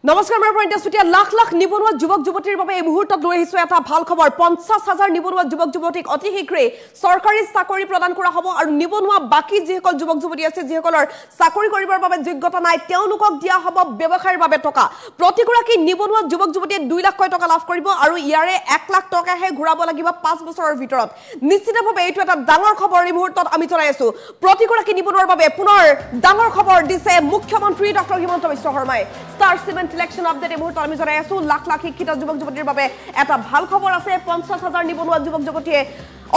নমস্কাৰ মই পইণ্ট সুটিয়া লাখ লাখ নিবনুৱা যুৱক যুৱতীৰ বাবে এই মুহূৰ্তত লৈ আহিছো এটা ভাল খবৰ ৫০,০০০ নিবনুৱা যুৱক যুৱতীক অতি শীঘ্ৰেই চৰকাৰী চাকৰি প্ৰদান কৰা হ'ব আৰু নিবনুৱা বাকি যিসকল যুৱক যুৱতী আছে যিসকলৰ চাকৰি কৰিবৰ বাবে যোগ্যতা নাই তেওঁলোকক দিয়া হ'ব ব্যৱসায়ৰ বাবে টকা প্ৰতিগৰাকী নিবনুৱা যুৱক যুৱতীয়ে ২ লাখ টকা লাভ কৰিব আৰু ইয়াৰে ১ লাখ টকাহে ঘূৰাব লাগিব ৫ বছৰৰ ভিতৰত নিশ্চিতভাৱে এইটো এটা ডাঙৰ খবৰ এই মুহূৰ্তত আমি জনাই আছো প্ৰতিগৰাকী নিবনুৱাৰ বাবে পুনৰ ডাঙৰ খবৰ দিছে মুখ্যমন্ত্ৰী ডক্টৰ হিমন্ত বিশ্ব শৰ্মাই ষ্টাৰ সিমেন্ট ইলেকশন আপডেট এই মুহূৰ্তত আমি জনাই আছো লাখ লাখ শিক্ষিত যুৱক যুৱতীৰ বাবে এটা ভাল খবৰ আছে ৫০,০০০ নিবনুৱা যুৱক যুৱতীয়ে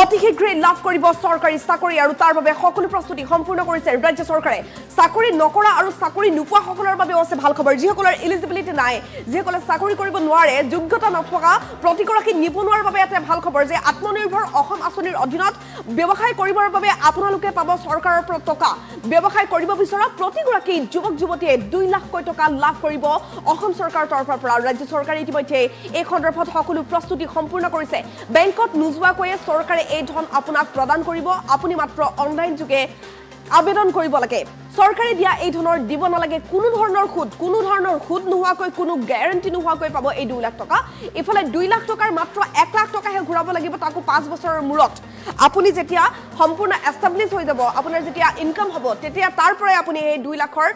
অতি শীঘ্ৰেই লাভ কৰিব চৰকাৰী চাকৰি আৰু তাৰ বাবে সকলো প্ৰস্তুতি সম্পূৰ্ণ কৰিছে ৰাজ্য চৰকাৰে চাকৰি নকৰা আৰু চাকৰি নোপোৱা সকলৰ বাবে আছে ভাল খবৰ যিসকলৰ এলিজিবিলিটি নাই যিসকলে চাকৰি কৰিব নোৱাৰে যোগ্যতা নথকা প্ৰতিগৰাকী নিবনুৱাৰ বাবে এটা ভাল খবৰ যে আত্মনিৰ্ভৰ অসম আঁচনিৰ অধীনত ব্যৱসায় কৰিবৰ বাবে আপোনালোকে পাব চৰকাৰৰ পৰা টকা ব্যৱসায় কৰিব বিচৰা প্ৰতিগৰাকী যুৱক যুৱতীয়ে ২ লাখ টকা লাভ কৰিব অসম চৰকাৰৰ তৰফৰ পৰা ৰাজ্য চৰকাৰে ইতিমধ্যে এই সন্দৰ্ভত সকলো প্ৰস্তুতি সম্পূৰ্ণ কৰিছে বেংকত নোযোৱাকৈ চৰকাৰে এই ধন আপোনাক প্ৰদান কৰিব আপুনি মাত্ৰ অনলাইন যোগে আবেদন কৰিব লাগে চৰকাৰে দিয়া এই ধনৰ দিব নালাগে কোনো ধৰণৰ সুদ নোহোৱাকৈ কোনো গ্যাৰান্টি নোহোৱাকৈ পাব এই ২ লাখ টকা ইফালে ২ লাখ টকাৰ মাত্ৰ ১ লাখ টকাহে ঘূৰাব লাগিব তাকো ৫ বছৰৰ মূৰত আপুনি যেতিয়া সম্পূৰ্ণ এষ্টাবলিছ হৈ যাব আপোনাৰ যেতিয়া ইনকাম হ'ব তেতিয়া তাৰ পৰাই আপুনি এই ২ লাখৰ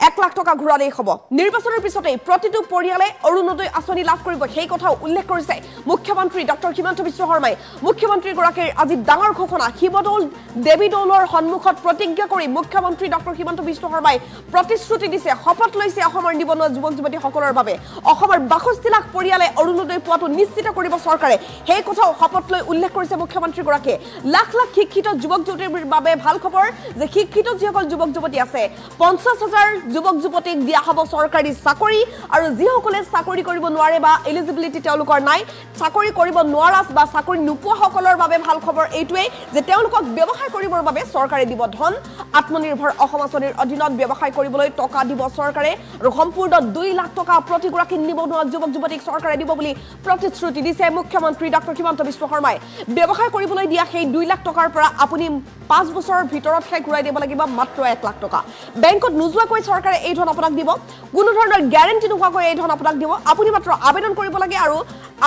১ লাখ টকা ঘূৰালেই হ'ব নিৰ্বাচনৰ পিছতে প্ৰতিটো পৰিয়ালে অৰুণোদয় আঁচনি লাভ কৰিব সেই কথা উল্লেখ কৰিছে মুখ্যমন্ত্ৰী ডক্টৰ হিমন্ত বিশ্ব শৰ্মাই মুখ্যমন্ত্ৰী গৰাকীৰ আজি ডাঙৰ ঘোষণা শিৱদৌল দেৱী দৌলৰ সন্মুখত প্ৰতিজ্ঞা কৰি মুখ্যমন্ত্ৰী ডক্টৰ হিমন্ত বিশ্ব শৰ্মাই প্ৰতিশ্ৰুতি দিছে শপত লৈছে অসমৰ নিবনুৱা যুৱক যুৱতীসকলৰ বাবে অসমৰ ৬২ লাখ পৰিয়ালে অৰুণোদয় পোৱাটো নিশ্চিত কৰিব চৰকাৰে সেই কথাও শপত লৈ উল্লেখ কৰিছে মুখ্যমন্ত্ৰী গৰাকীয়ে লাখ লাখ শিক্ষিত যুৱক যুৱতীৰ বাবে ভাল খবৰ যে শিক্ষিত যিসকল যুৱক যুৱতী আছে ৫০,০০০ যুৱক যুৱতীক দিয়া হ'ব চৰকাৰী চাকৰি আৰু যিসকলে চাকৰি কৰিব নোৱাৰে বা এলিজিবিলিটি তেওঁলোকৰ নাই চাকৰি কৰিব নোৱাৰা বা চাকৰি নোপোৱা সকলৰ বাবে ভাল খবৰ এইটোৱেই যে তেওঁলোকক ব্যৱসায় কৰিবৰ বাবে চৰকাৰে দিব ধন আত্মনিৰ্ভৰ অসম আঁচনিৰ অধীনত ব্যৱসায় কৰিবলৈ টকা দিব চৰকাৰে আৰু সম্পূৰ্ণ ২ লাখ টকা প্ৰতিগৰাকী নিবনুৱা যুৱক যুৱতীক চৰকাৰে দিব বুলি প্ৰতিশ্ৰুতি দিছে মুখ্যমন্ত্ৰী ডক্টৰ হিমন্ত বিশ্ব শৰ্মাই ব্যৱসায় কৰিবলৈ দিয়া সেই ২ লাখ টকাৰ পৰা আপুনি ৫ বছৰৰ ভিতৰতহে ঘূৰাই দিব লাগিব মাত্ৰ ১ লাখ টকা বেংকত নোযোৱাকৈ চৰকাৰে এই ধন আপোনাক দিব কোনো ধৰণৰ গ্যাৰান্টি নোহোৱাকৈ এই ধন আপোনাক দিব আপুনি মাত্ৰ আবেদন কৰিব লাগে আৰু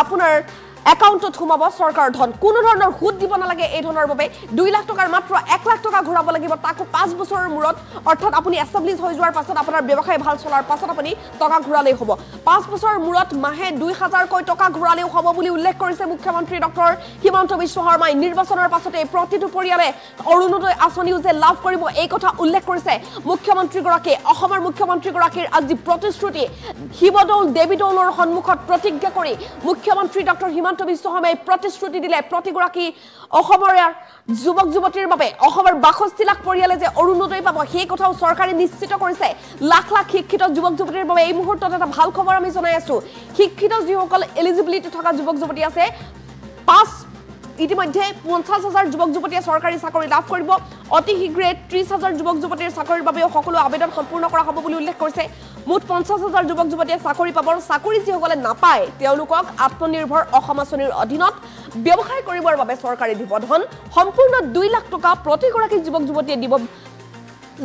আপোনাৰ একাউণ্টত সোমাব চৰকাৰৰ ধন কোনো ধৰণৰ সুদ দিব নালাগে এই ধনৰ বাবে ২ লাখ টকাৰ মাত্ৰ ১ লাখ টকা ঘূৰাব লাগিব তাকো ৫ বছৰৰ মূৰত অৰ্থাৎ আপুনি এষ্টাবলিছ হৈ যোৱাৰ পাছত আপোনাৰ ব্যৱসায় ভাল চলাৰ পাছত আপুনি টকা ঘূৰালেই হ'ব ৫ বছৰৰ মূৰত মাহে ২,০০০কৈ টকা ঘূৰালেও হ'ব বুলি উল্লেখ কৰিছে মুখ্যমন্ত্ৰী ডক্টৰ হিমন্ত বিশ্ব শৰ্মাই নিৰ্বাচনৰ পাছতে প্ৰতিটো পৰিয়ালে অৰুণোদয় আঁচনিও যে লাভ কৰিব এই কথা উল্লেখ কৰিছে মুখ্যমন্ত্ৰীগৰাকীয়ে অসমৰ মুখ্যমন্ত্ৰীগৰাকীৰ আজি প্ৰতিশ্ৰুতি শিৱদৌল দেৱী দৌলৰ সন্মুখত প্ৰতিজ্ঞা কৰি মুখ্যমন্ত্ৰী ডক্টৰ হিমন্ত বিশ্ব শৰ্মাই প্ৰতিশ্ৰুতি দিলে প্ৰতিগৰাকী অসমৰ যুৱক যুৱতীৰ বাবে অসমৰ ৬২ লাখ পৰিয়ালে যে অৰুণোদয় পাব সেই কথাও চৰকাৰে নিশ্চিত কৰিছে লাখ লাখ শিক্ষিত যুৱক যুৱতীৰ বাবে এই মুহূৰ্তত এটা ভাল খবৰ আমি জনাই আছো শিক্ষিত যিসকল এলিজিবিলিটি থকা যুৱক যুৱতী আছে ইতিমধ্যে ৫০,০০০ যুৱক যুৱতীয়ে চৰকাৰী চাকৰি লাভ কৰিব অতি শীঘ্ৰে ৩০,০০০ যুৱক যুৱতীৰ চাকৰিৰ বাবে সকলো আবেদন সম্পূৰ্ণ কৰা হ'ব বুলি উল্লেখ কৰিছে মুঠ ৫০,০০০ যুৱক যুৱতীয়ে চাকৰি পাব চাকৰি যিসকলে নাপায় তেওঁলোকক আত্মনিৰ্ভৰ অসম আঁচনিৰ অধীনত ব্যৱসায় কৰিবৰ বাবে চৰকাৰে দিব ধন সম্পূৰ্ণ ২ লাখ টকা প্ৰতিগৰাকী যুৱক যুৱতীয়ে দিব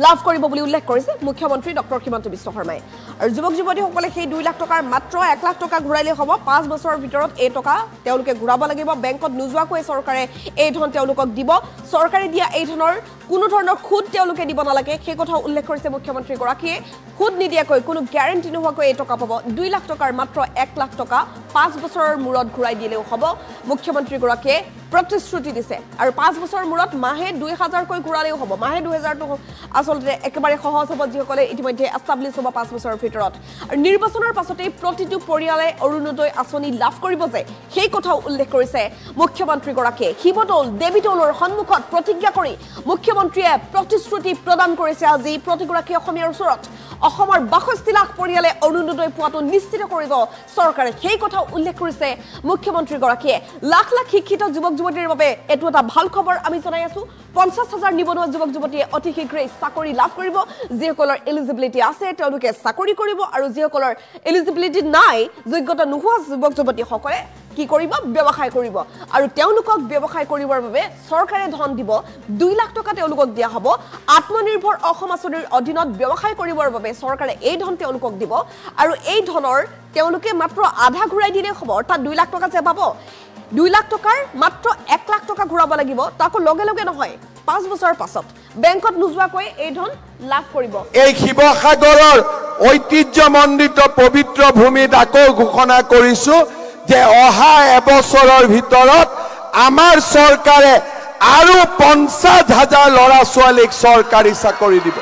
লাভ কৰিব বুলি উল্লেখ কৰিছে মুখ্যমন্ত্ৰী ডক্টৰ হিমন্ত বিশ্ব শৰ্মাই আৰু যুৱক যুৱতীসকলে সেই ২ লাখ টকাৰ মাত্ৰ ১ লাখ টকা ঘূৰাইলে হ'ব ৫ বছৰৰ ভিতৰত এই টকা তেওঁলোকে ঘূৰাব লাগিব বেংকত নোযোৱাকৈ চৰকাৰে এই ধন তেওঁলোকক দিব চৰকাৰে দিয়া এই ধনৰ কোনো ধৰণৰ সুদ তেওঁলোকে দিব নালাগে সেই কথা উল্লেখ কৰিছে মুখ্যমন্ত্ৰী গৰাকীয়ে সুদ নিদিয়াকৈ কোনো গ্যাৰান্টি নোহোৱাকৈ এই টকা পাব ২ লাখ টকাৰ মাত্ৰ ১ লাখ টকা ৫ বছৰৰ মূৰত ঘূৰাই দিলেও হ'ব মুখ্যমন্ত্ৰী গৰাকীয়ে প্ৰতিশ্ৰুতি দিছে আৰু ৫ বছৰৰ মূৰত মাহে ২,০০০কৈ ঘূৰালেও হ'ব মাহে ২,০০০টো আচলতে একেবাৰে সহজ হ'ব যিসকলে ইতিমধ্যে এষ্টাবলিছ হ'ব ৫ বছৰৰ ভিতৰত আৰু নিৰ্বাচনৰ পাছতে প্ৰতিটো পৰিয়ালে অৰুণোদয় আঁচনি লাভ কৰিব যে সেই কথাও উল্লেখ কৰিছে মুখ্যমন্ত্ৰী গৰাকীয়ে শিৱদৌল দেৱী দৌলৰ সন্মুখত প্ৰতিজ্ঞা কৰি মুখ্যমন্ত্ৰীয়ে প্ৰতিশ্ৰুতি প্ৰদান কৰিছে আজি প্ৰতিগৰাকী অসমীয়াৰ ওচৰত অসমৰ ৬২ লাখ পৰিয়ালে অৰুণোদয় পোৱাটো নিশ্চিত কৰিব চৰকাৰে সেই কথা উল্লেখ কৰিছে মুখ্যমন্ত্ৰী গৰাকীয়ে লাখ লাখ শিক্ষিত যুৱক যুৱতীৰ বাবে এটো এটা ভাল খবৰ আমি জনাই আছো ৫০,০০০ নিবনুৱা যুৱক যুৱতীয়ে অতি শীঘ্ৰেই চাকৰি লাভ কৰিব যিসকলৰ এলিজিবিলিটি আছে তেওঁলোকে চাকৰি কৰিব আৰু যিসকলৰ এলিজিবিলিটি নাই যোগ্যতা নোহোৱা যুৱক যুৱতীসকলে কি কৰিব ব্যৱসায় কৰিব আৰু তেওঁলোকক ব্যৱসায় কৰিবৰ বাবে চৰকাৰে ধন দিব 2 লাখ টকা তেওঁলোকক দিয়া হ'ব আত্মনিৰ্ভৰ অসম আঁচনিৰ অধীনত ব্যৱসায় কৰিবৰ বাবে চৰকাৰে এই ধন তেওঁলোকক দিব আৰু এই ধনৰ তেওঁলোকে মাত্ৰ আধা ঘূৰাই দিলে হ'ব অৰ্থাৎ 2 লাখ টকা যে পাব 2 লাখ টকাৰ মাত্ৰ 1 লাখ টকা ঘূৰাব লাগিব তাকো লগে লগে নহয় 5 বছৰ পাছত বেংকত নোযোৱাকৈ এই ধন লাভ কৰিব এই শিৱসাগৰৰ ঐতিহ্যমণ্ডিত পবিত্ৰ ভূমিত আকৌ ঘোষণা কৰিছো যে অহা এবছৰৰ ভিতৰত আমাৰ চৰকাৰে আৰু 50,000 ল'ৰা ছোৱালীক চৰকাৰী চাকৰি দিব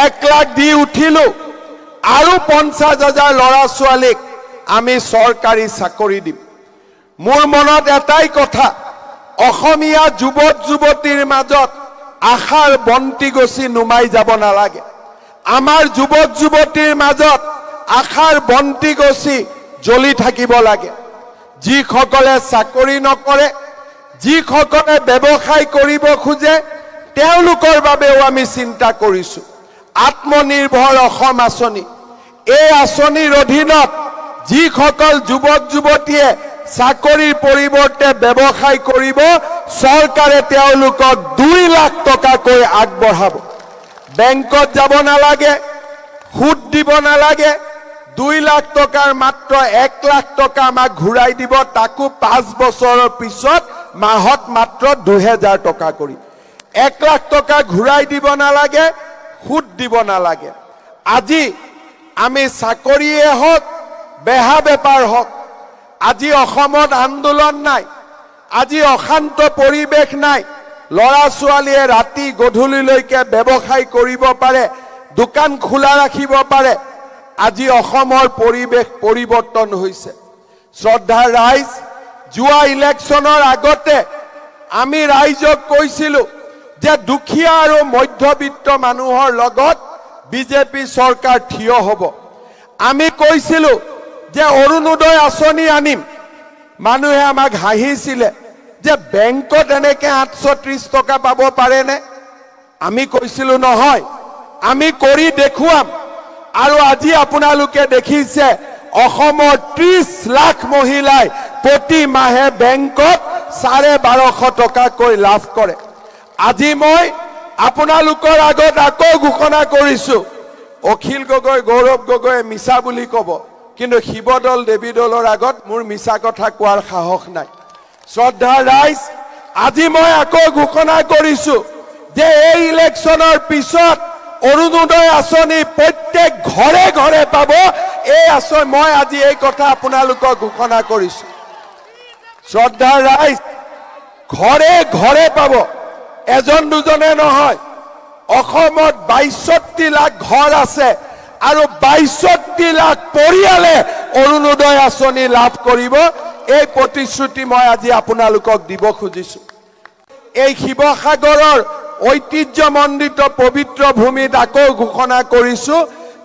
1 লাখ দি উঠিলো আৰু 50,000 ল'ৰা ছোৱালীক আমি চৰকাৰী চাকৰি দিম মোৰ মনত এটাই কথা অসমীয়া যুৱক যুৱতীৰ মাজত আশাৰ বন্তি গছি নুমাই যাব নালাগে আমাৰ যুৱক যুৱতীৰ মাজত আশাৰ বন্তি গছি জ্বলি থাকিব লাগে যিসকলে চাকৰি নকৰে যিসকলে ব্যৱসায় কৰিব খোজে তেওঁলোকৰ বাবেও আমি চিন্তা কৰিছো আত্মনিৰ্ভৰ অসম আঁচনি এই আঁচনিৰ অধীনত যিসকল যুৱক যুৱতীয়ে চাকৰিৰ পৰিৱৰ্তে ব্যৱসায় কৰিব চৰকাৰে তেওঁলোকক 2 লাখ টকাকৈ আগবঢ়াব বেংকত যাব নালাগে সুদ দিব নালাগে 2 লাখ টকাৰ মাত্ৰ 1 লাখ টকা আমাক ঘূৰাই দিব তাকো 5 বছৰৰ পিছত মাহত মাত্ৰ 2000 টকা কৰি 1 লাখ টকা ঘূৰাই দিব নালাগে সুদ দিব নালাগে আজি আমি চাকৰিয়ে হওক বেহা বেপাৰ হওক আজি অসমত আন্দোলন নাই আজি অশান্ত পৰিবেশ নাই ল'ৰা ছোৱালীয়ে ৰাতি গধূলিলৈকে ব্যৱসায় কৰিব পাৰে দোকান খোলা ৰাখিব পাৰে আজি অসমৰ পৰিবেশ পৰিৱৰ্তন হৈছে শ্ৰদ্ধাৰ ৰাইজ যোৱা ইলেকশ্যনৰ আগতে আমি ৰাইজক কৈছিলো যে দুখীয়া আৰু মধ্যবিত্ত মানুহৰ লগত বিজেপি চৰকাৰ থিয় হ'ব আমি কৈছিলো যে অৰুণোদয় আঁচনি আনিম মানুহে আমাক হাঁহিছিলে যে বেংকত এনেকে 830 টকা পাব পাৰেনে আমি কৈছিলো নহয় আমি কৰি দেখুৱাম আৰু আজি আপোনালোকে দেখিছে অসমৰ 30 লাখ মহিলাই প্ৰতি মাহে বেংকত 1250 টকাকৈ লাভ কৰে আজি মই আপোনালোকৰ আগত আকৌ ঘোষণা কৰিছো অখিল গগৈ গৌৰৱ গগৈ মিছা বুলি ক'ব কিন্তু শিৱদল দেৱীদলৰ আগত মোৰ মিছা কথা কোৱাৰ সাহস নাই শ্ৰদ্ধা ৰাইজ আজি মই আকৌ ঘোষণা কৰিছো যে এই ইলেকশ্যনৰ পিছত অৰুণোদয় আঁচনি প্ৰত্যেক ঘৰে ঘৰে পাব এই আঁচনি মই আজি এই কথা আপোনালোকক ঘোষণা কৰিছো শ্ৰদ্ধা ৰাইজ ঘৰে ঘৰে পাব এজন দুজনে নহয় অসমত 62 লাখ ঘৰ আছে আৰু 62 লাখ পৰিয়ালে অৰুণোদয় আঁচনি লাভ কৰিব এই প্ৰতিশ্ৰুতি মই আজি আপোনালোকক দিব খুজিছো এই শিৱসাগৰৰ ঐতিহ্যমণ্ডিত পবিত্ৰ ভূমিত আকৌ ঘোষণা কৰিছো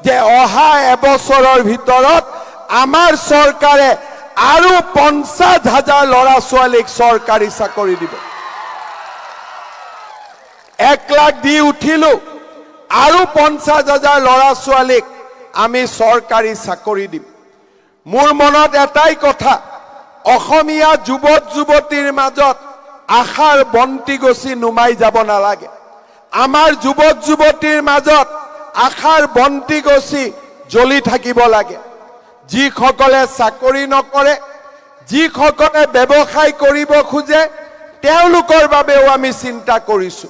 যে অহা এবছৰৰ ভিতৰত আমাৰ চৰকাৰে আৰু 50,000 ল'ৰা ছোৱালীক চৰকাৰী চাকৰি দিব 1 লাখ দি উঠিলো আৰু 50,000 ল'ৰা ছোৱালীক আমি চৰকাৰী চাকৰি দিম মোৰ মনত এটাই কথা অসমীয়া যুৱক যুৱতীৰ মাজত আশাৰ বন্তি গছি নুমাই যাব নালাগে আমাৰ যুৱক যুৱতীৰ মাজত আশাৰ বন্তি গছি জ্বলি থাকিব লাগে যিসকলে চাকৰি নকৰে যিসকলে ব্যৱসায় কৰিব খোজে তেওঁলোকৰ বাবেও আমি চিন্তা কৰিছো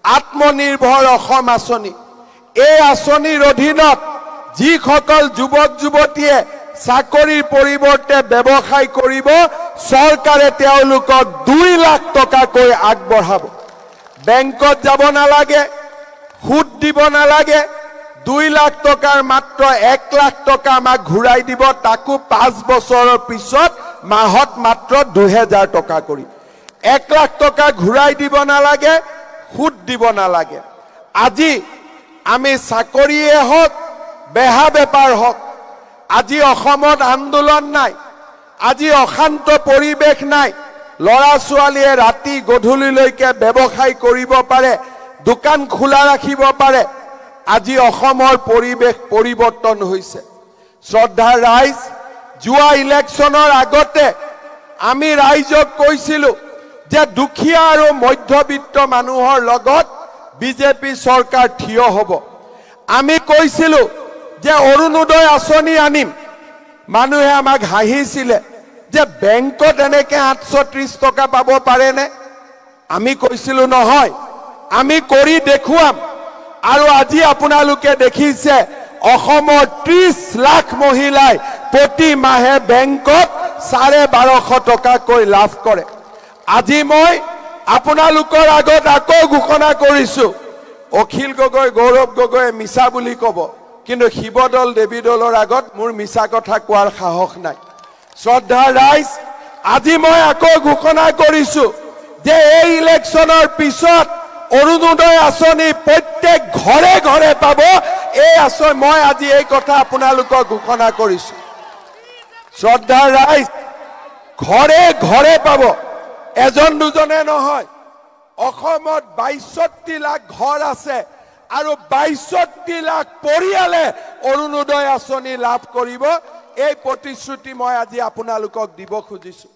আত্মনিৰ্ভৰ অসম আঁচনি এই আঁচনিৰ অধীনত যিসকল যুৱক যুৱতীয়ে চাকৰিৰ পৰিৱৰ্তে ব্যৱসায় কৰিব চৰকাৰে তেওঁলোকক 2 লাখ টকাকৈ আগবঢ়াব বেংকত যাব নালাগে সুদ দিব নালাগে 2 লাখ টকাৰ মাত্ৰ 1 লাখ টকা আমাক ঘূৰাই দিব তাকো 5 বছৰৰ পিছত মাহত মাত্ৰ 2000 টকা কৰি 1 লাখ টকা ঘূৰাই দিব নালাগে সুদ দিব নালাগে আজি আমি চাকৰিয়ে হওক বেহা বেপাৰ হওক আজি অসমত আন্দোলন নাই আজি অশান্ত পৰিবেশ নাই ল'ৰা ছোৱালীয়ে ৰাতি গধূলিলৈকে ব্যৱসায় কৰিব পাৰে দোকান খোলা ৰাখিব পাৰে আজি অসমৰ পৰিবেশ পৰিৱৰ্তন হৈছে শ্ৰদ্ধাৰ ৰাইজ যোৱা ইলেকশ্যনৰ আগতে আমি ৰাইজক কৈছিলোঁ যে দুখীয়া আৰু মধ্যবিত্ত মানুহৰ লগত বিজেপি চৰকাৰ থিয় হ'ব। আমি কৈছিলোঁ যে অৰুণোদয় আঁচনি আনিম। মানুহে আমাক হাঁহিছিলে যে বেংকত এনেকে 830 টকা পাব পাৰেনে? আমি কৈছিলোঁ নহয়, আমি কৰি দেখুৱাম। আৰু আজি আপোনালোকে দেখিছে অসমৰ 30 লাখ মহিলাই প্ৰতি মাহে বেংকত 1250 টকাকৈ লাভ কৰে। আজি মই আপোনালোকৰ আগত আকৌ ঘোষণা কৰিছোঁ, অখিল গগৈ, গৌৰৱ গগৈয়ে মিছা বুলি ক'ব, কিন্তু শিৱদল দেৱীদলৰ আগত মোৰ মিছা কথা কোৱাৰ সাহস নাই। শ্ৰদ্ধা ৰাইজ, আজি মই আকৌ ঘোষণা কৰিছোঁ যে এই ইলেকশ্যনৰ পিছত অৰুণোদয় আঁচনি প্ৰত্যেক ঘৰে ঘৰে পাব। এই আঁচনি মই আজি এই কথা আপোনালোকক ঘোষণা কৰিছোঁ। শ্ৰদ্ধা ৰাইজ, ঘৰে ঘৰে পাব, এজন দুজনে নহয়। অসমত 62 লাখ ঘৰ আছে আৰু 62 লাখ পৰিয়ালে অৰুণোদয় আঁচনি লাভ কৰিব। এই প্ৰতিশ্ৰুতি মই আজি আপোনালোকক দিব খুজিছোঁ।